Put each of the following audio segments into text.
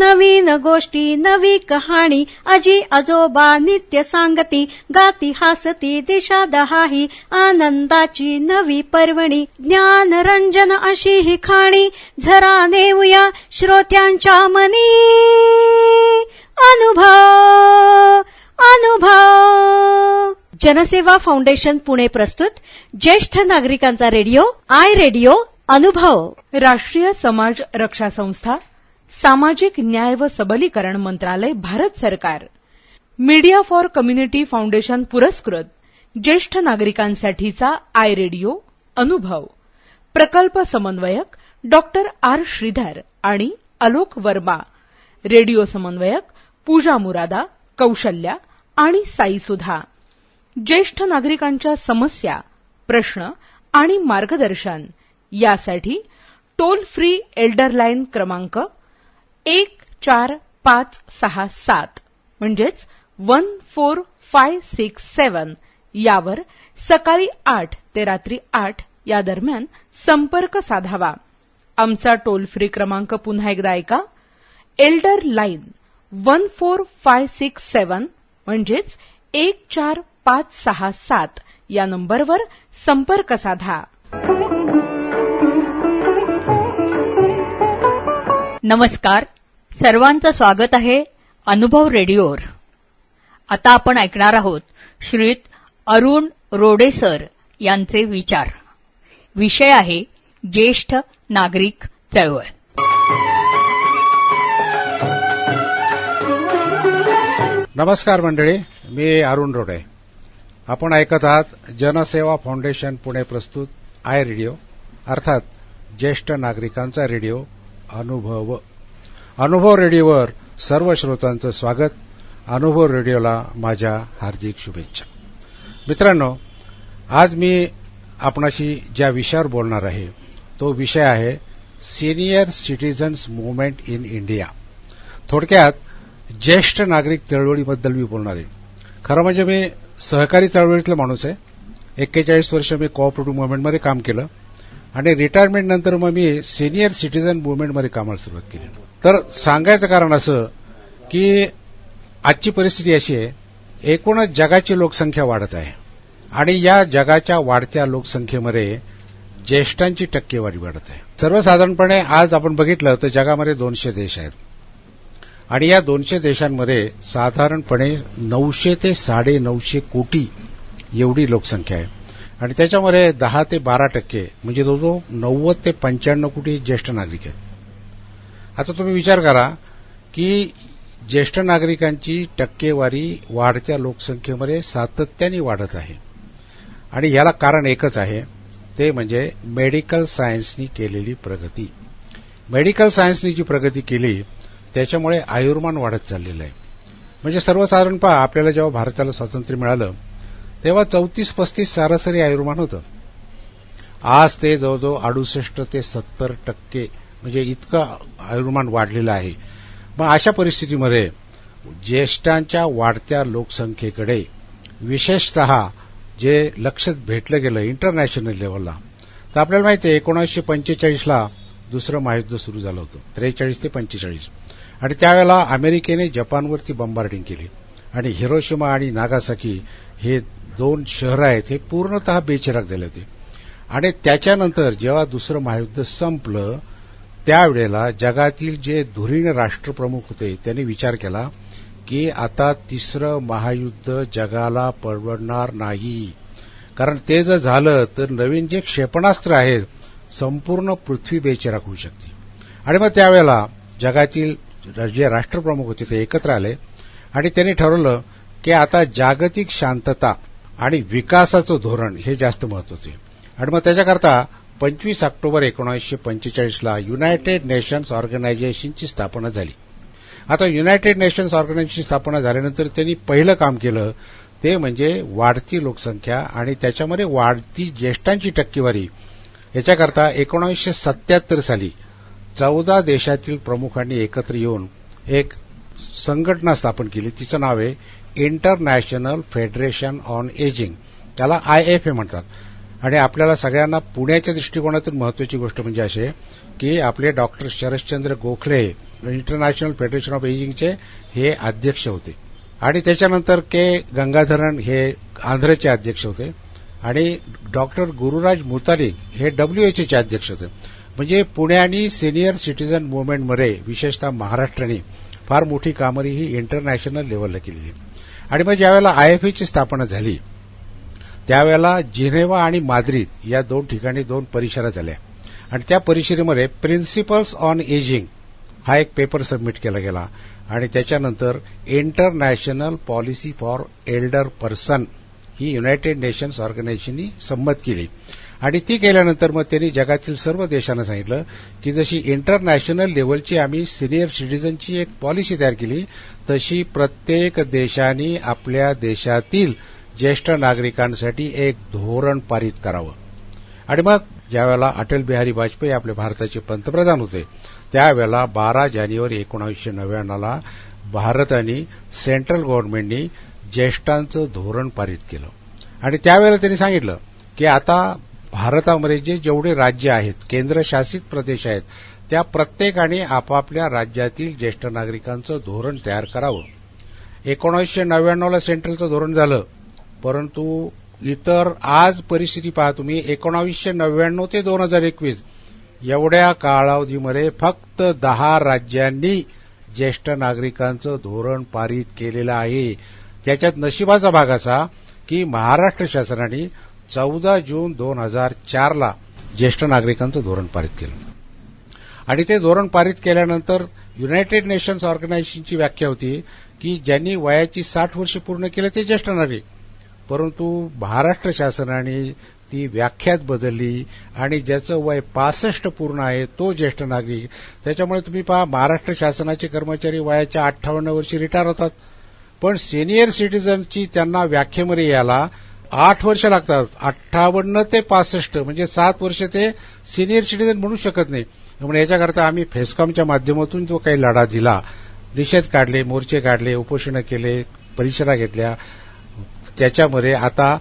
नवीन गोष्टी नवी कहाणी आजी आजोबा नित्य सांगती गाती हासती दिशा दहाही आनंदाची नवी पर्वणी ज्ञान रंजन अशी ही खाणी झरा नेऊया श्रोत्यांच्या मनी अनुभव अनुभव. जनसेवा फाउंडेशन पुणे प्रस्तुत ज्येष्ठ नागरिकांचा रेडिओ आय रेडिओ अनुभव. राष्ट्रीय समाज रक्षा संस्था, सामाजिक न्याय व सबलीकरण मंत्रालय, भारत सरकार, मीडिया फॉर कम्युनिटी फाउंडेशन पुरस्कृत ज्येष्ठ नागरिकांसाठीचा आय रेडिओ अनुभव. प्रकल्प समन्वयक डॉक्टर आर श्रीधर आणि अलोक वर्मा. रेडिओ समन्वयक पूजा मुरादा, कौशल्या आणि साई सुधा. ज्येष्ठ नागरिकांच्या समस्या, प्रश्न आणि मार्गदर्शन यासाठी टोल फ्री एल्डर लाईन क्रमांक 14567 म्हणजेच 14567 यावर सकाळी 8 ते रात्री 8 या दरम्यान संपर्क साधावा. आमचा टोल फ्री क्रमांक पुन्हा एकदा ऐका. एल्डर लाईन 14567 म्हणजेच 14567 या नंबरवर संपर्क साधा. नमस्कार, सर्वांचं स्वागत आहे अनुभव रेडिओवर. आता आपण ऐकणार आहोत श्रीयुत अरुण रोडे सर यांचे विचार. विषय आहे ज्येष्ठ नागरिक चळवळ. नमस्कार मंडळी, मी अरुण रोडे. आपण ऐकत आहात जनसेवा फाउंडेशन पुणे प्रस्तुत आय रेडिओ अर्थात ज्येष्ठ नागरिकांचा रेडिओ अनुभव. अनुभव रेडिओवर सर्व श्रोतांचं स्वागत. अनुभव रेडिओला माझ्या हार्दिक शुभेच्छा. मित्रांनो, आज मी आपणाशी ज्या विषयावर बोलणार आहे तो विषय आहे senior citizens movement in India. थोडक्यात ज्येष्ठ नागरिक चळवळीबद्दल मी बोलणार आहे. खरं म्हणजे मी सहकारी चळवळीतला माणूस आहे. 41 वर्ष मी कोऑपरेटिव्ह मुव्हमेंटमध्ये काम केलं आणि रिटायरमेंट नंतर मग मी सिनियर सिटीजन मुव्हमेंटमध्ये कामाला सुरुवात केली. तर सांगायचं कारण असं की आजची परिस्थिती अशी आहे, एकूणच जगाची लोकसंख्या वाढत आहे आणि या जगाच्या वाढत्या लोकसंख्येमध्ये ज्येष्ठांची टक्केवारी वाढत आहे. सर्वसाधारणपणे आज आपण बघितलं तर जगामध्ये 200 देश आहेत आणि या 200 देशांमध्ये साधारणपणे 900 ते 950 कोटी एवढी लोकसंख्या आहे आणि त्याच्यामध्ये 10 ते 12% म्हणजे जवळजवळ 90 ते 95 कोटी ज्येष्ठ नागरिक आहेत. आता तुम्ही विचार करा की ज्येष्ठ नागरिकांची टक्केवारी वाढत्या लोकसंख्येमध्ये सातत्याने वाढत आहे आणि याला कारण एकच आहे, ते म्हणजे मेडिकल सायन्सनी केलेली प्रगती. मेडिकल सायन्सनी जी प्रगती केली त्याच्यामुळे आयुर्मान वाढत चाललेलं आहे. म्हणजे सर्वसाधारण पहा, आपल्याला जेव्हा भारताला स्वातंत्र्य मिळालं तेव्हा 34-35 सरासरी आयुर्मान होतं. आज ते जवळजवळ 68 ते 70% म्हणजे इतकं आयुर्मान वाढलेलं आहे. मग अशा परिस्थितीमध्ये ज्येष्ठांच्या वाढत्या लोकसंख्येकडे विशेषतः जे लक्ष भेटलं गेलं इंटरनॅशनल लेव्हलला, तर आपल्याला माहिती आहे 1945ला दुसरं महायुद्ध सुरू झालं होतं, 43 ते 45, आणि त्यावेळेला अमेरिकेने जपानवरती बॉम्बार्डिंग केली आणि हिरोशिमा आणि नागासाकी हे 2 शहरं आहेत हे पूर्णतः बेचिराख झाले होते. आणि त्याच्यानंतर जेव्हा दुसरं महायुद्ध संपलं त्यावेळेला जगातील जे धुरीण राष्ट्रप्रमुख होते त्यांनी विचार केला की आता तिसरं महायुद्ध जगाला परवडणार नाही, कारण ते जर झालं तर नवीन जे क्षेपणास्त्र आहेत संपूर्ण पृथ्वी बेचिराख होऊ शकते. आणि मग त्यावेळेला जगातील जे राष्ट्रप्रमुख होते ते एकत्र आले आणि त्यांनी ठरवलं की आता जागतिक शांतता आणि विकासाचं धोरण हे जास्त महत्वाचं आहे. आणि मग त्याच्याकरता 25 ऑक्टोबर 1945ला युनायटेड नेशन्स ऑर्गनायझेशनची स्थापना झाली. आता युनायटेड नेशन्स ऑर्गनायझेशनची स्थापना झाल्यानंतर त्यांनी पहिलं काम केलं ते म्हणजे वाढती लोकसंख्या आणि त्याच्यामध्ये वाढती ज्येष्ठांची टक्केवारी. याच्याकरता 1977 साली 14 देशातील प्रमुखांनी एकत्र येऊन एक संघटना स्थापन केली. तिचं नाव आहे इंटरनॅशनल फेडरेशन ऑन एजिंग, त्याला IFA म्हणतात. आणि आपल्याला सगळ्यांना पुण्याच्या दृष्टिकोनातून महत्वाची गोष्ट म्हणजे अशी की आपले doctor Sharadchandra Gokhale international federation of एजिंगचे हे अध्यक्ष होते. आणि त्याच्यानंतर के गंगाधरन हे आंध्रचे अध्यक्ष होते आणि डॉक्टर गुरुराज मुतालिक हे WHOचे अध्यक्ष होते. म्हणजे पुण्यानी सिनियर सिटीझन मुव्हमेंटमध्ये विशेषतः महाराष्ट्राने फार मोठी कामगिरी ही इंटरनॅशनल लेव्हलला केली. आणि मग ज्यावेळेला IFAची स्थापना झाली त्यावेळेला जिनेव्हा आणि माद्रिद या 2 ठिकाणी 2 परिषदा झाल्या आणि त्या परिषदेमध्ये प्रिन्सिपल्स ऑन एजिंग हा एक पेपर सबमिट केला गेला आणि त्याच्यानंतर international policy for elder person ही युनायटेड नेशन्स ऑर्गनायझेशननी संमत केली. आणि ती केल्यानंतर मग त्यांनी जगातील सर्व देशांना सांगितलं की जशी इंटरनॅशनल लेव्हलची आम्ही सिनियर सिटीझनची एक पॉलिसी तयार केली तशी प्रत्येक देशांनी आपल्या देशातील ज्येष्ठ नागरिकांसाठी एक धोरण पारित करावं. आणि मग ज्यावेळेला अटल बिहारी वाजपेयी आपल्या भारताचे पंतप्रधान होते त्यावेळेला 12 जानेवारी 1999ला भारत आणि सेंट्रल गव्हर्नमेंटनी ज्येष्ठांचं धोरण पारित केलं. आणि त्यावेळेला त्यांनी सांगितलं की आता भारतामध्ये जेवढे राज्य आहेत, केंद्रशासित प्रदेश आहेत, त्या प्रत्येकाने आपापल्या राज्यातील ज्येष्ठ नागरिकांचं धोरण तयार करावं. 1999ला सेंट्रलचं धोरण झालं, परंतु इतर आज परिस्थिती पहा तुम्ही 1999 ते 2021 एवढ्या कालावधीमध्ये फक्त 10 राज्यांनी ज्येष्ठ नागरिकांचं धोरण पारित केलेलं आहे. त्याच्यात नशिबाचा भाग असा की महाराष्ट्र शासनाने 14 जून 2004ला ज्येष्ठ नागरिकांचं धोरण पारित केलं. आणि ते धोरण पारित केल्यानंतर युनायटेड नेशन्स ऑर्गनायझेशनची व्याख्या होती की ज्यांनी वयाची 60 वर्षे पूर्ण केले ते ज्येष्ठ नागरिक. परंतु महाराष्ट्र शासनाने ती व्याख्याच बदलली आणि ज्याचं वय 65 पूर्ण आहे तो ज्येष्ठ नागरिक. त्याच्यामुळे तुम्ही पहा महाराष्ट्र शासनाचे कर्मचारी वयाच्या 58 वर्षी रिटायर होतात, पण सिनियर सिटीझनची त्यांना व्याख्येमध्ये यायला 8 वर्ष लागतात. 58 ते 65 म्हणजे 7 वर्ष ते सिनियर सिटीझन म्हणू शकत नाही. त्यामुळे याच्याकरता आम्ही फेस्कॉमच्या माध्यमातून जो काही लढा दिला, निषेध काढले, मोर्चे काढले, उपोषणं केले, परिषदा घेतल्या, त्याच्यामध्ये आता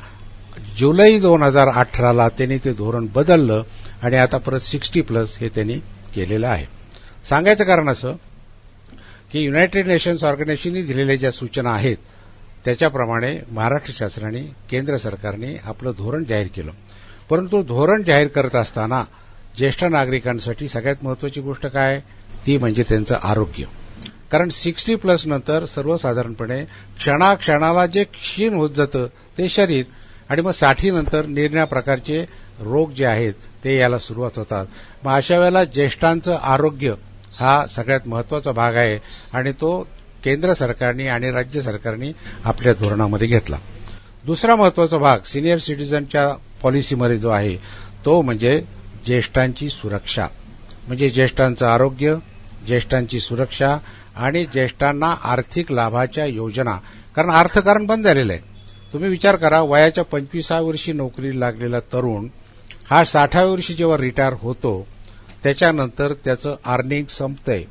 जुलै 2018ला त्यांनी ते धोरण बदललं आणि आता परत 60+ हे त्यांनी केलेलं आहे. सांगायचं कारण असं की युनायटेड नेशन्स ऑर्गनायझेशनने दिलेल्या ज्या सूचना आहेत त्याच्याप्रमाणे महाराष्ट्र शासनाने, केंद्र सरकारने आपलं धोरण जाहीर केलं. परंतु धोरण जाहीर करत असताना ज्येष्ठ नागरिकांसाठी सगळ्यात महत्वाची गोष्ट काय, ती म्हणजे त्यांचं आरोग्य. कारण 60+ नंतर सर्वसाधारणपणे क्षणाक्षणाला जे क्षीण होत जातं ते शरीर आणि मग 60 नंतर निरनिराळ्या प्रकारचे रोग जे आहेत ते यायला सुरुवात होतात. मग अशा वेळेला ज्येष्ठांचं आरोग्य हा सगळ्यात महत्वाचा भाग आहे आणि तो केंद्र सरकारने आणि राज्य सरकारने आपल्या धोरणामध्ये घेतला. दुसरा महत्वाचा भाग सिनियर सिटीझनच्या पॉलिसीमध्ये जो आहे तो म्हणजे ज्येष्ठांची सुरक्षा. म्हणजे ज्येष्ठांचं आरोग्य, ज्येष्ठांची सुरक्षा आणि ज्येष्ठांना आर्थिक लाभाच्या योजना. कारण अर्थकारण बंद झालेलं आहे. तुम्ही विचार करा, वयाच्या 25व्या वर्षी नोकरीला लागलेला तरुण हा 60व्या वर्षी जेव्हा रिटायर होतो त्याच्यानंतर त्याचं अर्निंग संपतंय.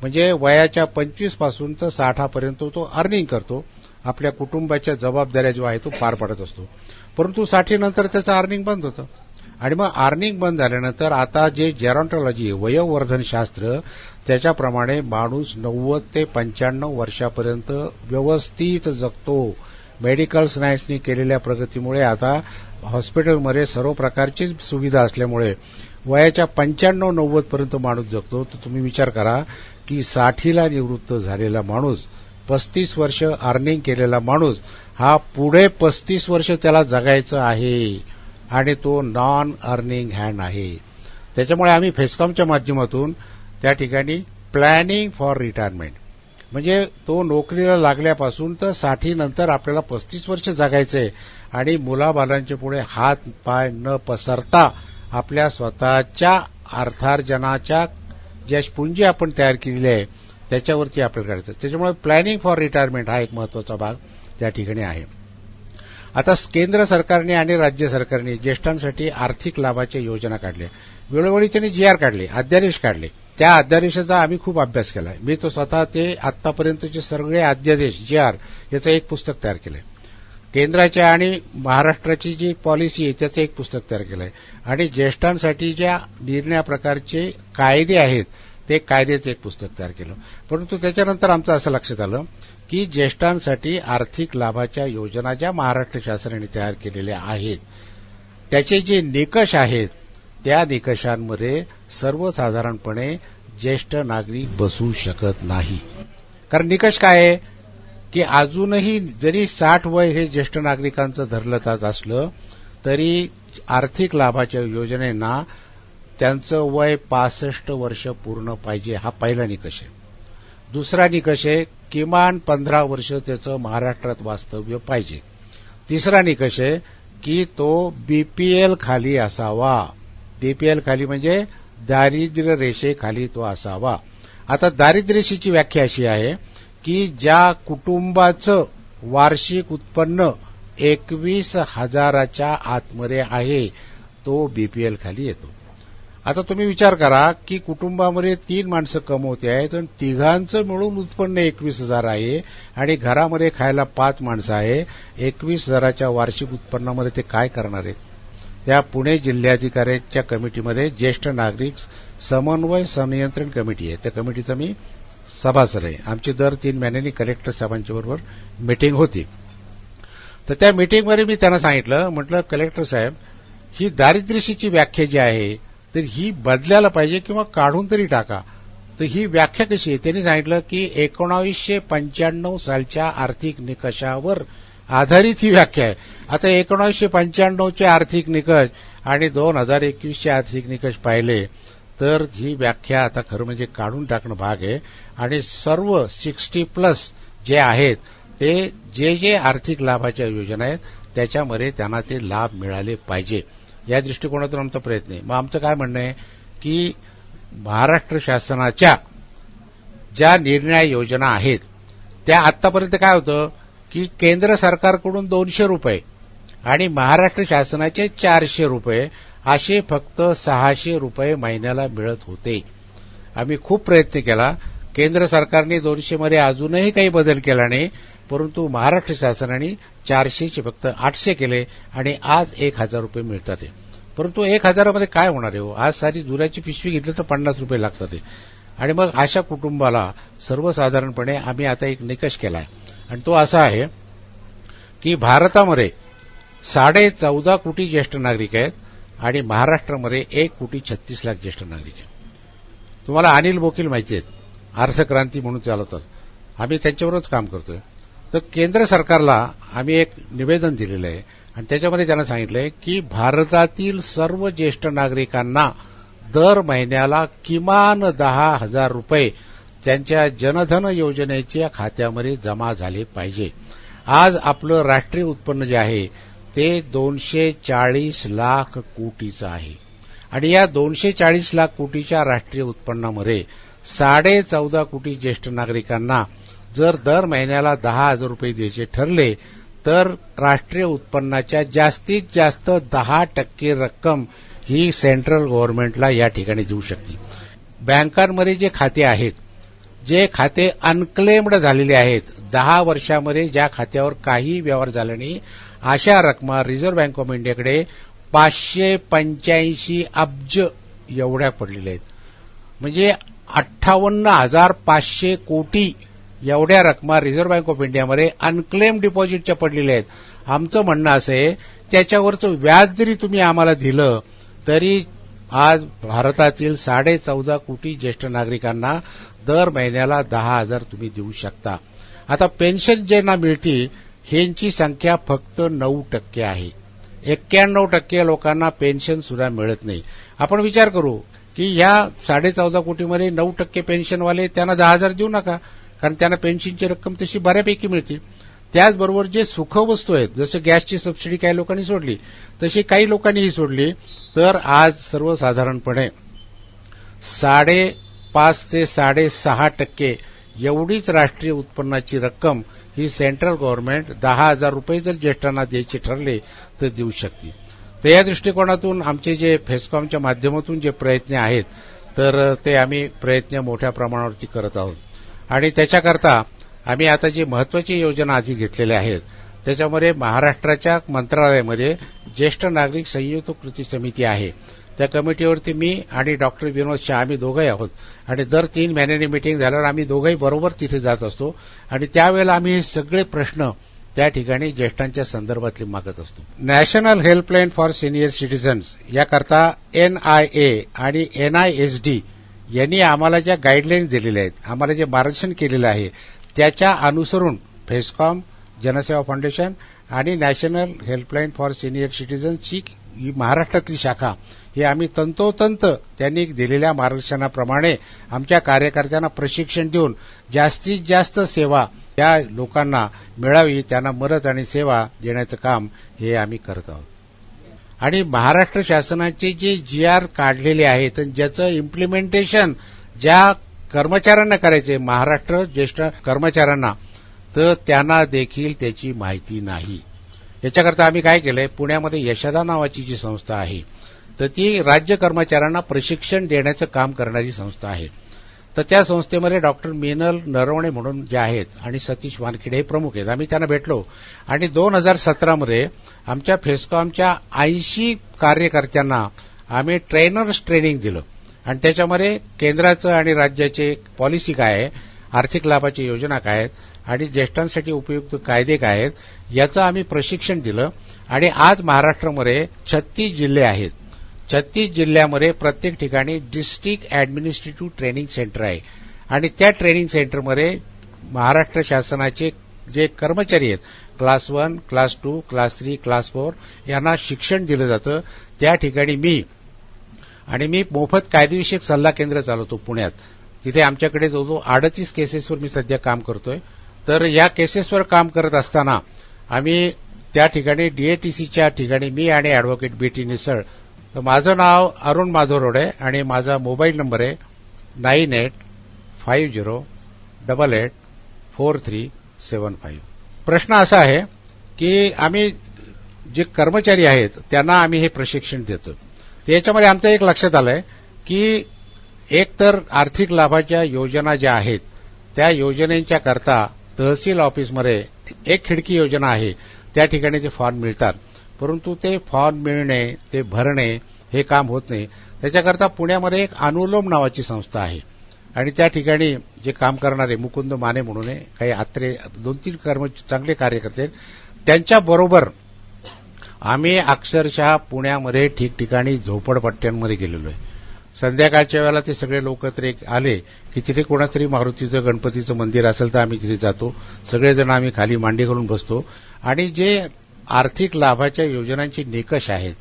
म्हणजे वयाच्या 25 पासून तर 60 पर्यंत तो अर्निंग करतो, आपल्या कुटुंबाच्या जबाबदाऱ्या जो आहे तो पार पाडत असतो. परंतु 60 नंतर त्याचं अर्निंग बंद होतं आणि मग अर्निंग बंद झाल्यानंतर आता जे जेरॉन्टॉलॉजी वयोवर्धन शास्त्र त्याच्याप्रमाणे माणूस 90 ते 95 वर्षापर्यंत व्यवस्थित जगतो. मेडिकल सायन्सनी केलेल्या प्रगतीमुळे आता हॉस्पिटलमध्ये सर्व प्रकारची सुविधा असल्यामुळे वयाच्या 95-90 पर्यंत माणूस जगतो. तर तुम्ही विचार करा की 60ला निवृत्त झालेला माणूस, 35 वर्ष अर्निंग केलेला माणूस हा पुढे 35 वर्ष त्याला जगायचं आहे आणि तो नॉन अर्निंग हँड आहे. त्याच्यामुळे आम्ही फेस्कॉमच्या माध्यमातून त्या ठिकाणी प्लॅनिंग फॉर रिटायरमेंट म्हणजे तो नोकरीला लागल्यापासून तर 60 नंतर आपल्याला 35 वर्ष जगायचंय आणि मुलाबालांच्या पुढे हात पाय न पसरता आपल्या स्वतःच्या अर्थार्जनाच्या ज्या पुंजी आपण तयार केलेली आहे त्याच्यावरती आपल्याला करायचं. त्याच्यामुळे प्लॅनिंग फॉर रिटायरमेंट हा एक महत्वाचा भाग त्या ठिकाणी आहे. आता केंद्र सरकारने आणि राज्य सरकारने ज्येष्ठांसाठी आर्थिक लाभाच्या योजना काढल्या. वेळोवेळी त्यांनी GR काढले, अध्यादेश काढले. त्या अध्यादेशाचा आम्ही खूप अभ्यास केला. मी तो स्वतः ते आतापर्यंतचे सगळे अध्यादेश GR याचं एक पुस्तक तयार केलंय. केंद्राच्या आणि महाराष्ट्राची जी पॉलिसी आहे त्याचं एक पुस्तक तयार केलंय आणि ज्येष्ठांसाठी ज्या निरनिराळ्या प्रकारचे कायदे आहेत ते कायद्याचं एक पुस्तक तयार केलं. परंतु त्याच्यानंतर आमचं असं लक्षात आलं की ज्येष्ठांसाठी आर्थिक लाभाच्या योजना ज्या महाराष्ट्र शासनाने तयार केलेल्या आहेत त्याचे जे निकष आहेत त्या निकषांमध्ये सर्वसाधारणपणे ज्येष्ठ नागरिक बसू शकत नाही. कारण निकष काय आहे की अजूनही जरी 60 वय हे ज्येष्ठ नागरिकांचं धरलं जात असलं तरी आर्थिक लाभाच्या योजनेना त्यांचं वय 65 वर्ष पूर्ण पाहिजे, हा पहिला निकष आहे. दुसरा निकष आहे किमान 15 वर्ष त्याचं महाराष्ट्रात वास्तव्य पाहिजे. तिसरा निकष आहे की तो बीपीएल खाली असावा. बीपीएल खाली म्हणजे दारिद्र्य रेषेखाली तो असावा. आता दारिद्र्य रेषेची व्याख्या अशी आहे की ज्या कुटुंबाचं वार्षिक उत्पन्न 21,000च्या आतमध्ये आहे तो बीपीएल खाली येतो. आता तुम्ही विचार करा की कुटुंबामध्ये 3 माणसं कमवते आहेत आणि तिघांचं मिळून उत्पन्न 21,000 आहे आणि घरामध्ये खायला 5 माणसं आहे. 21,000च्या वार्षिक उत्पन्नामध्ये ते काय करणार आहेत? त्या पुणे जिल्हाधिकाऱ्यांच्या कमिटीमध्ये ज्येष्ठ नागरिक समन्वय संनियंत्रण कमिटी आहे. त्या कमिटीचा मी सभासद आहे. आमची दर 3 महिन्यांनी कलेक्टर साहेबांच्या बरोबर मीटिंग होती. तर त्या मीटिंगमध्ये मी त्यांना सांगितलं, म्हटलं कलेक्टर साहेब ही दारिद्र्यरेषेची व्याख्या जी आहे तर ही बदलायला पाहिजे किंवा काढून तरी टाका. तर ही व्याख्या कशी आहे? त्यांनी सांगितलं की 1995 सालच्या आर्थिक निकषावर आधारित ही व्याख्या आहे. आता 1995चे आर्थिक निकष आणि 2021चे आर्थिक निकष पाहिले तर ही व्याख्या आता खरं म्हणजे काढून टाकणं भाग आहे आणि सर्व 60+ जे आहेत ते जे आर्थिक लाभाच्या योजना आहेत त्याच्यामध्ये त्यांना ते लाभ मिळाले पाहिजे या दृष्टिकोनातून आमचा प्रयत्न आहे. मग आमचं काय म्हणणं आहे की महाराष्ट्र शासनाच्या ज्या निर्णय योजना आहेत त्या आतापर्यंत काय होतं की केंद्र सरकारकडून 200 रुपये आणि महाराष्ट्र शासनाचे 400 रुपये असे फक्त 600 रुपये महिन्याला मिळत होते. आम्ही खूप प्रयत्न केला. केंद्र सरकारने 200 मध्ये अजूनही काही बदल केला नाही, परंतु महाराष्ट्र शासनाने 400चे फक्त 800 केले आणि आज 1,000 रुपये मिळतात. परंतु 1,000 मध्ये काय होणार आहे? आज सारी दुधाची पिशवी घेतली तर 50 रुपये लागतात आणि मग अशा कुटुंबाला सर्वसाधारणपणे आम्ही आता एक निकष केला आहे आणि तो असा आहे की भारतामध्ये 14.5 कोटी ज्येष्ठ नागरिक आहेत आणि महाराष्ट्रामध्ये 1,36,00,000 ज्येष्ठ नागरिक आहेत. तुम्हाला अनिल बोकील माहिती आहेत, अर्थक्रांती म्हणून चालवतात. आम्ही त्यांच्यावरच काम करतोय. तर केंद्र सरकारला आम्ही एक निवेदन दिलेलं आहे आणि त्याच्यामध्ये त्यांना सांगितलंय की भारतातील सर्व ज्येष्ठ नागरिकांना दर महिन्याला किमान 10,000 रुपये त्यांच्या जनधन योजनेच्या खात्यामध्ये जमा झाले पाहिजे. आज आपलं राष्ट्रीय उत्पन्न जे आहे ते 240 लाख कोटीचं आहे आणि या 240 लाख कोटीच्या राष्ट्रीय उत्पन्नामध्ये 14.5 कोटी ज्येष्ठ नागरिकांना जर दर महिन्याला 10,000 रुपये द्यायचे ठरले तर राष्ट्रीय उत्पन्नाच्या जास्तीत जास्त 10% रक्कम ही सेंट्रल गव्हर्नमेंटला या ठिकाणी देऊ शकते. बँकांमध्ये जे खाते आहेत, जे खाते अनक्लेम्ड झालेले आहेत, 10 वर्षामध्ये ज्या खात्यावर काही व्यवहार झाला नाही, अशा रकमा रिझर्व्ह बँक ऑफ इंडियाकडे 585 अब्ज एवढ्या पडलेल्या आहेत. म्हणजे 58,500 कोटी एवढ्या रकमा रिझर्व्ह बँक ऑफ इंडियामध्ये अनक्लेम डिपॉझिटच्या पडलेल्या आहेत. आमचं म्हणणं असं आहे त्याच्यावरचं व्याज जरी तुम्ही आम्हाला दिलं तरी आज भारतातील 14.5 कोटी ज्येष्ठ नागरिकांना दर महिन्याला 10,000 तुम्ही देऊ शकता. आता पेन्शन ज्यांना मिळते ह्यांची संख्या फक्त 9% आहे. 91% लोकांना पेन्शन सुद्धा मिळत नाही. आपण विचार करू की या 14.5 कोटीमध्ये 9% पेन्शनवाले त्यांना 10,000 देऊ नका, कारण त्यांना पेन्शनची रक्कम तशी बऱ्यापैकी मिळते. त्याचबरोबर जे सुखवस्तू आहेत, जसं गॅसची सबसिडी काही लोकांनी सोडली तशी काही लोकांनीही सोडली, तर आज सर्वसाधारणपणे 5.5 ते 6.5% एवढीच राष्ट्रीय उत्पन्नाची रक्कम ही सेंट्रल गव्हर्नमेंट 10,000 रुपये जर ज्येष्ठांना द्यायचे ठरले तर देऊ शकते. तर या दृष्टिकोनातून आमचे जे फेस्कॉमच्या माध्यमातून जे प्रयत्न आहेत तर ते आम्ही प्रयत्न मोठ्या प्रमाणावरती करत आहोत आणि त्याच्याकरता आम्ही आता जी महत्वाची योजना आधी घेतलेल्या आहेत त्याच्यामध्ये महाराष्ट्राच्या मंत्रालयामध्ये ज्येष्ठ नागरिक संयुक्त कृती समिती आहे. त्या कमिटीवरती मी आणि डॉक्टर विनोद शाह आम्ही दोघंही आहोत आणि दर 3 महिन्यांनी मीटिंग झाल्यावर आम्ही दोघंही बरोबर तिथे जात असतो आणि त्यावेळेला आम्ही हे सगळे प्रश्न त्या ठिकाणी ज्येष्ठांच्या संदर्भातले मागत असतो. National helpline for senior citizens याकरता NIA आणि NISD यांनी आम्हाला ज्या गाईडलाईन्स दिलेल्या आहेत, आम्हाला जे मार्गदर्शन केलेलं आहे, त्याच्या अनुसरून फेस्कॉम, जनसेवा फाउंडेशन आणि नॅशनल हेल्पलाईन फॉर सिनियर सिटीजन्सची ही महाराष्ट्रातली शाखा हे आम्ही तंतोतंत त्यांनी दिलेल्या मार्गदर्शनाप्रमाणे आमच्या कार्यकर्त्यांना प्रशिक्षण देऊन जास्तीत जास्त सेवा या लोकांना मिळावी, त्यांना मदत आणि सेवा देण्याचं काम हे आम्ही करत आहोत. आणि महाराष्ट्र शासनाचे जे GR काढलेले आहेत ज्याचं इम्प्लिमेंटेशन ज्या कर्मचाऱ्यांना करायचे, महाराष्ट्र ज्येष्ठ कर्मचाऱ्यांना, तर त्यांना देखील त्याची माहिती नाही. याच्याकरता आम्ही काय केलंय, पुण्यामध्ये यशदा नावाची जी संस्था आहे तर ती राज्य कर्मचाऱ्यांना प्रशिक्षण देण्याचं काम करणारी संस्था आहे. तर त्या संस्थेमध्ये डॉक्टर मीनल नरवणे म्हणून जे आहेत आणि सतीश वानखेडे हे प्रमुख आहेत. आम्ही त्यांना भेटलो आणि 2017मध्ये आमच्या फेस्कॉमच्या 80 कार्यकर्त्यांना आम्ही ट्रेनर्स ट्रेनिंग दिलं आणि त्याच्यामध्ये केंद्राचं आणि राज्याचे पॉलिसी काय आहे, आर्थिक लाभाची योजना काय आहेत आणि ज्येष्ठांसाठी उपयुक्त कायदे काय आहेत याचं आम्ही प्रशिक्षण दिलं. आणि आज महाराष्ट्रामध्ये 36 जिल्हे आहेत. 36 जिल्ह्यामध्ये प्रत्येक ठिकाणी डिस्ट्रिक्ट ऍडमिनिस्ट्रेटिव्ह ट्रेनिंग सेंटर आहे आणि त्या ट्रेनिंग सेंटरमध्ये महाराष्ट्र शासनाचे जे कर्मचारी आहेत, क्लास 1, क्लास 2, क्लास 3, क्लास 4 यांना शिक्षण दिलं जातं. त्या ठिकाणी मी मोफत कायदेविषयक सल्ला केंद्र चालवतो पुण्यात. तिथे आमच्याकडे जवळजवळ 38 केसेसवर मी सध्या काम करतोय. तर या केसेसवर काम करत असताना आम्ही त्या ठिकाणी DATCच्या ठिकाणी मी आणि अॅडव्होकेट BT निसळ. तर माझं नाव अरुण माधव रोडे आणि माझा मोबाईल नंबर आहे 9850884375. प्रश्न असा आहे की आम्ही जे कर्मचारी आहेत त्यांना आम्ही हे प्रशिक्षण देतो. तर याच्यामध्ये आमचं एक लक्षात आलंय की एक तर आर्थिक लाभाच्या योजना ज्या आहेत त्या योजनेच्या करता तहसील ऑफिसमध्ये एक खिडकी योजना आहे, त्या ठिकाणी ते फॉर्म मिळतात, परंतु ते फॉर्म मिळणे, ते भरणे हे काम होत नाही. त्याच्याकरता पुण्यामध्ये एक अनुलोम नावाची संस्था आहे आणि त्या ठिकाणी जे काम करणारे मुकुंद माने म्हणून काही आत्रे 2-3 चांगले कार्यकर्ते आहेत, त्यांच्याबरोबर आम्ही अक्षरशः पुण्यामध्ये ठिकठिकाणी झोपडपट्ट्यांमध्ये गेलेलो आहे. संध्याकाळच्या वेळेला ते सगळे लोक आले की तिथे कोणातरी मारुतीचं गणपतीचं मंदिर असेल तर आम्ही तिथे जातो. सगळेजण आम्ही खाली मांडी घालून बसतो आणि जे आर्थिक लाभाच्या योजनांचे निकष आहेत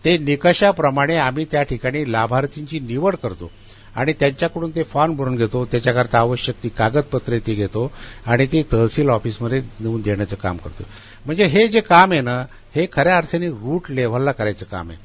ते निकषाप्रमाणे आम्ही त्या ठिकाणी लाभार्थींची निवड करतो आणि त्यांच्याकडून ते फॉर्म भरून घेतो. त्याच्याकरता आवश्यक ती कागदपत्रे ती घेतो आणि ती तहसील ऑफिसमध्ये नेऊन देण्याचं काम करतो. म्हणजे हे जे काम आहे ना, हे खऱ्या अर्थाने रूट लेव्हलला करायचं काम आहे.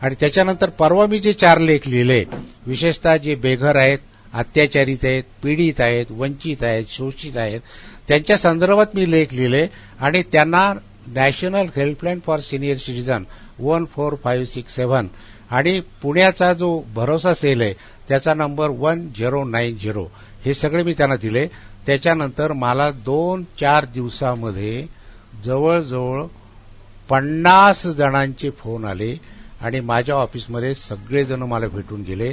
आणि त्याच्यानंतर परवा मी जे 4 लेख लिहिले, विशेषतः जे बेघर आहेत, अत्याचारित आहेत, पीडित आहेत, वंचित आहेत, शोषित आहेत, त्यांच्या संदर्भात मी लेख लिहिले आणि त्यांना national helpline for senior citizen 14567 आणि पुण्याचा जो भरोसा सेल आहे त्याचा नंबर 1090 हे सगळे मी त्यांना दिले. त्याच्यानंतर मला 2-4 दिवसामध्ये जवळजवळ 50 जणांचे फोन आले आणि माझ्या ऑफिसमध्ये सगळेजण मला भेटून गेले.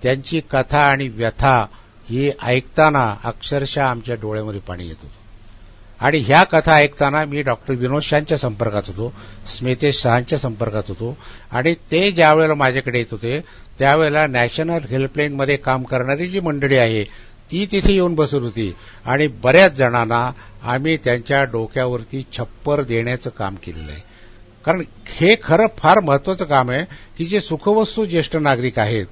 त्यांची कथा आणि व्यथा ही ऐकताना अक्षरशः आमच्या डोळ्यामध्ये पाणी येत होतं. आणि ह्या कथा ऐकताना मी डॉक्टर विनोद शाहच्या संपर्कात होतो, स्मितेश शहांच्या संपर्कात होतो आणि ते ज्यावेळेला माझ्याकडे येत होते त्यावेळेला नॅशनल हेल्पलाईनमध्ये काम करणारी जी मंडळी आहे ती तिथे येऊन बसत होती आणि बऱ्याच जणांना आम्ही त्यांच्या डोक्यावरती छप्पर देण्याचं काम केलेलं आहे. कारण हे खरं फार महत्वाचं काम आहे की जे सुखवस्तू ज्येष्ठ नागरिक आहेत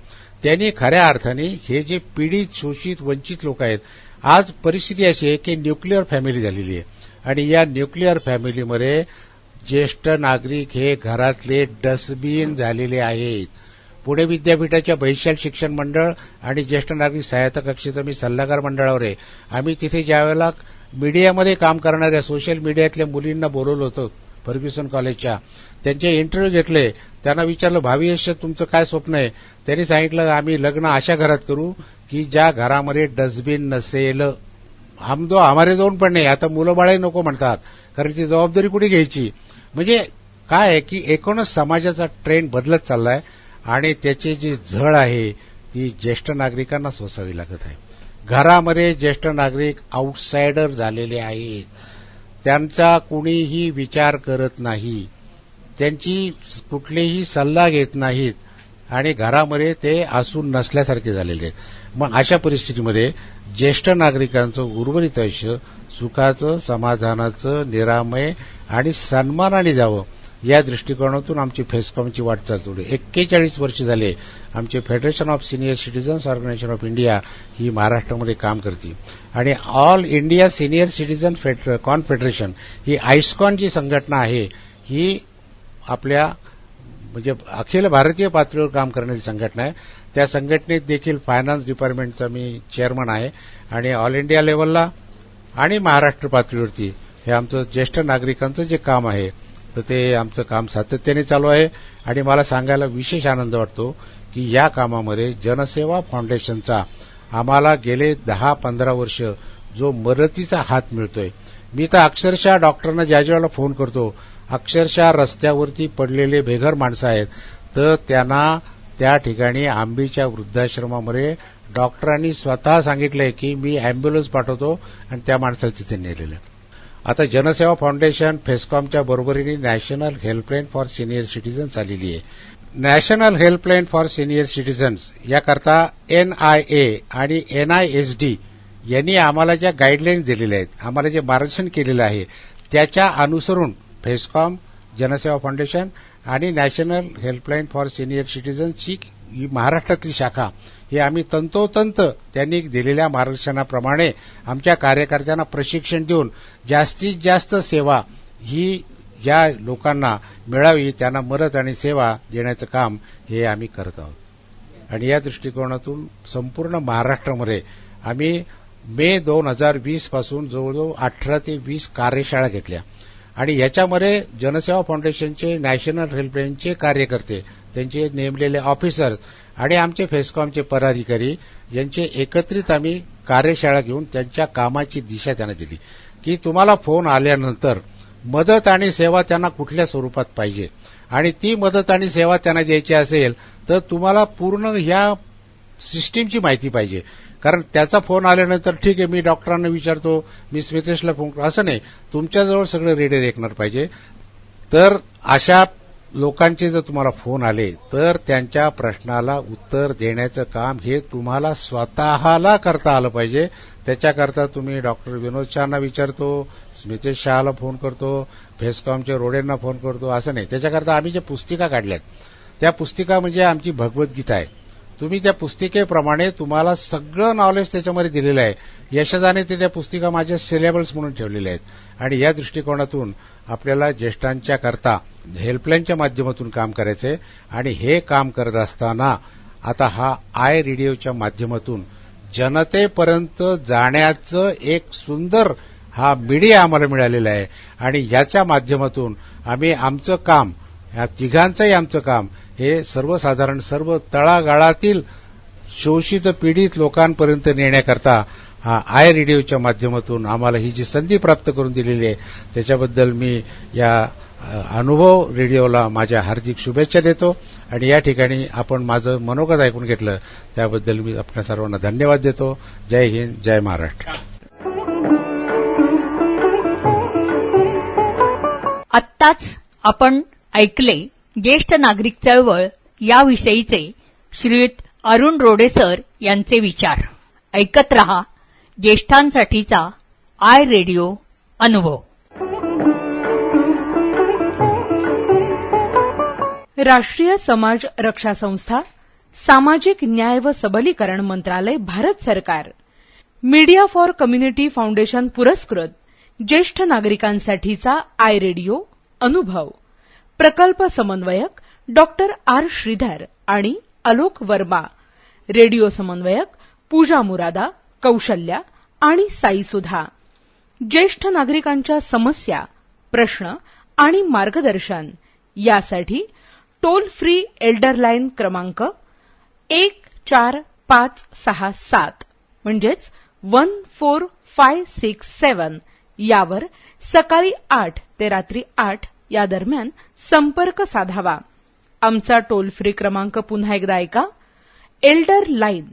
त्यांनी खऱ्या अर्थाने हे जे पीडित, शोषित, वंचित लोक आहेत, आज परिस्थिती अशी आहे की न्यूक्लिअर फॅमिली झालेली आहे आणि या न्यूक्लिअर फॅमिलीमध्ये ज्येष्ठ नागरिक हे घरातले डस्टबिन झालेले आहेत. पुणे विद्यापीठाच्या बहिशाल शिक्षण मंडळ आणि ज्येष्ठ नागरिक सहायता कक्षेचं मी सल्लागार मंडळावर आहे. आम्ही तिथे ज्यावेळेला मीडियामध्ये काम करणाऱ्या सोशल मीडियातल्या मुलींना बोलवलं होतं फर्ग्युसन कॉलेजच्या, त्यांचे इंटरव्ह्यू घेतले, त्यांना विचारलं भावी आयुष्यात तुमचं काय स्वप्न आहे. त्यांनी सांगितलं आम्ही लग्न अशा घरात करू की ज्या घरामध्ये डस्टबिन नसेल. हमारे दोन पण नाही, आता मुलं बाळे नको म्हणतात कारण ती जबाबदारी कुठे घ्यायची. म्हणजे काय आहे की एकूणच समाजाचा ट्रेंड बदलत चाललाय आणि त्याची जी झळ आहे ती ज्येष्ठ नागरिकांना सोसावी लागत आहे. घरामध्ये ज्येष्ठ नागरिक आउटसाइडर झालेले आहेत. त्यांचा कुणीही विचार करत नाही, त्यांची कुठलेही सल्ला घेत नाहीत आणि घरामध्ये ते असून नसल्यासारखे झालेले आहेत. मग अशा परिस्थितीमध्ये ज्येष्ठ नागरिकांचं उर्वरित आयुष्य सुखाचं, समाधानाचं, निरामय आणि सन्मानाने जावं या दृष्टिकोनातून आमची फेस्कॉमची वाटचाल चालू आहे. 41 वर्ष झाले आमचे federation of senior citizens organisation of India ही महाराष्ट्रामध्ये काम करते आणि all India senior citizen confederation ही आयस्कॉन जी संघटना आहे ही आपल्या म्हणजे अखिल भारतीय पातळीवर काम करणारी संघटना आहे. त्या संघटनेत देखील फायनान्स डिपार्टमेंटचा मी चेअरमन आहे आणि ऑल इंडिया लेव्हलला आणि महाराष्ट्र पातळीवरती हे आमचं ज्येष्ठ नागरिकांचं जे काम आहे तर ते आमचं काम सातत्याने चालू आहे. आणि मला सांगायला विशेष आनंद वाटतो की या कामामध्ये जनसेवा फाउंडेशनचा आम्हाला गेले 10-15 वर्ष जो मदतीचा हात मिळतोय. मी तर अक्षरशः डॉक्टरांना ज्या वेळेला फोन करतो, अक्षरशः रस्त्यावरती पडलेले बेघर माणसं आहेत तर त्यांना त्या ठिकाणी आंबीच्या वृद्धाश्रमामध्ये डॉक्टरांनी स्वतः सांगितलंय की मी अँब्युलन्स पाठवतो आणि त्या माणसाला तिथे नेलेलं. आता जनसेवा फाउंडेशन फेस्कॉमच्या बरोबरीने national helpline for senior citizens आलेली आहे. National helpline for senior citizens याकरता NIA आणि NISD यांनी आम्हाला ज्या गाईडलाईन्स दिलेल्या आहेत, आम्हाला जे मार्गदर्शन केलेलं आहे त्याच्या अनुसरून फेस्कॉम, जनसेवा फाउंडेशन आणि नॅशनल हेल्पलाईन फॉर सिनियर सिटीजन्सची ही महाराष्ट्रातली शाखा हे आम्ही तंतोतंत त्यांनी दिलेल्या मार्गदर्शनाप्रमाणे आमच्या कार्यकर्त्यांना प्रशिक्षण देऊन जास्तीत जास्त सेवा ही या लोकांना मिळावी, त्यांना मदत आणि सेवा देण्याचं काम हे आम्ही करत आहोत. आणि या दृष्टिकोनातून संपूर्ण महाराष्ट्रामध्ये आम्ही मे 2020 पासून जवळजवळ 18 ते 20 कार्यशाळा घेतल्या आणि याच्यामध्ये जनसेवा फाउंडेशनचे, नॅशनल हेल्पलाईनचे कार्यकर्ते, त्यांचे नेमलेले ऑफिसर्स आणि आमचे फेस्कॉमचे पदाधिकारी यांचे एकत्रित आम्ही कार्यशाळा घेऊन त्यांच्या कामाची दिशा त्यांना दिली की तुम्हाला फोन आल्यानंतर मदत आणि सेवा त्यांना कुठल्या स्वरूपात पाहिजे आणि ती मदत आणि सेवा त्यांना द्यायची असेल तर तुम्हाला पूर्ण ह्या सिस्टीमची माहिती पाहिजे. कारण त्याचा फोन आल्यानंतर ठीक आहे मी डॉक्टरांना विचारतो, मी स्मितेशला फोन करतो असं नाही, तुमच्याजवळ सगळं रेडी रेकनर पाहिजे. तर अशा लोकांचे जर तुम्हाला फोन आले तर त्यांच्या प्रश्नाला उत्तर देण्याचं काम हे तुम्हाला स्वतःला करता आलं पाहिजे. त्याच्याकरता तुम्ही डॉक्टर विनोद शहाना विचारतो, स्मितेश शहाला फोन करतो, फेस्कॉमच्या रोडेंना फोन करतो असं नाही. त्याच्याकरता आम्ही ज्या पुस्तिका काढल्यात त्या पुस्तिका म्हणजे आमची भगवद्गीता आहे. तुम्ही त्या पुस्तिकेप्रमाणे तुम्हाला सगळं नॉलेज त्याच्यामध्ये दिलेलं आहे. यशदाने ते त्या पुस्तिका माझ्या सिलेबल्स म्हणून ठेवलेल्या आहेत आणि या दृष्टिकोनातून आपल्याला ज्येष्ठांच्या करता हेल्पलाईनच्या माध्यमातून काम करायचंय आणि हे काम करत असताना आता हा आय रेडिओच्या माध्यमातून जनतेपर्यंत जाण्याचं एक सुंदर हा मीडिया आम्हाला मिळालेला आहे आणि याच्या माध्यमातून आम्ही आमचं काम, या तिघांचंही आमचं काम हे सर्वसाधारण सर्व तळागाळातील शोषित पीडित लोकांपर्यंत नेण्याकरता हा आय रेडिओच्या माध्यमातून आम्हाला ही जी संधी प्राप्त करून दिलेली आहे त्याच्याबद्दल मी या अनुभव रेडिओला माझ्या हार्दिक शुभेच्छा देतो आणि या ठिकाणी आपण माझं मनोगत ऐकून घेतलं त्याबद्दल मी आपल्या सर्वांना धन्यवाद देतो. जय हिंद, जय महाराष्ट्र. आत्ताच आपण ऐकले ज्येष्ठ नागरिक चळवळ याविषयीचे श्रीयुत अरुण रोडे सर यांचे विचार. ऐकत रहा ज्येष्ठांसाठीचा आय रेडिओ अनुभव. राष्ट्रीय समाज रक्षा संस्था, सामाजिक न्याय व सबलीकरण मंत्रालय, भारत सरकार, मीडिया फॉर कम्युनिटी फाउंडेशन पुरस्कृत ज्येष्ठ नागरिकांसाठीचा आय रेडिओ अनुभव. प्रकल्प समन्वयक डॉक्टर आर श्रीधर आणि आलोक वर्मा. रेडिओ समन्वयक पूजा मुरादा, कौशल्या आणि साई सुधा. ज्येष्ठ नागरिकांच्या समस्या, प्रश्न आणि मार्गदर्शन यासाठी टोल फ्री एल्डर लाईन क्रमांक 14567 म्हणजेच 14567 यावर सकाळी 8 ते रात्री 8 या दरम्यान संपर्क साधावा. आमचा टोल फ्री क्रमांक पुन्हा एकदा ऐका. एल्डर लाईन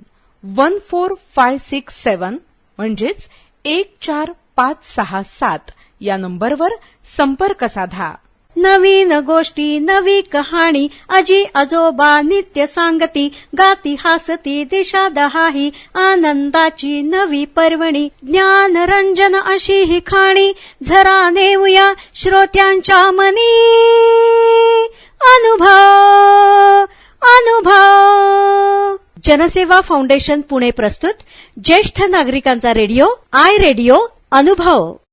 14567 म्हणजेच 14567 या नंबरवर संपर्क साधा. नवीन गोष्टी नवी कहाणी आजी आजोबा नित्य सांगती गाती हासती दिशा दहाही आनंदाची नवी पर्वणी ज्ञान रंजन अशी ही खाणी झरा नेऊया श्रोत्यांच्या मनी अनुभव अनुभव. जनसेवा फाउंडेशन पुणे प्रस्तुत ज्येष्ठ नागरिकांचा रेडिओ आय रेडिओ अनुभव.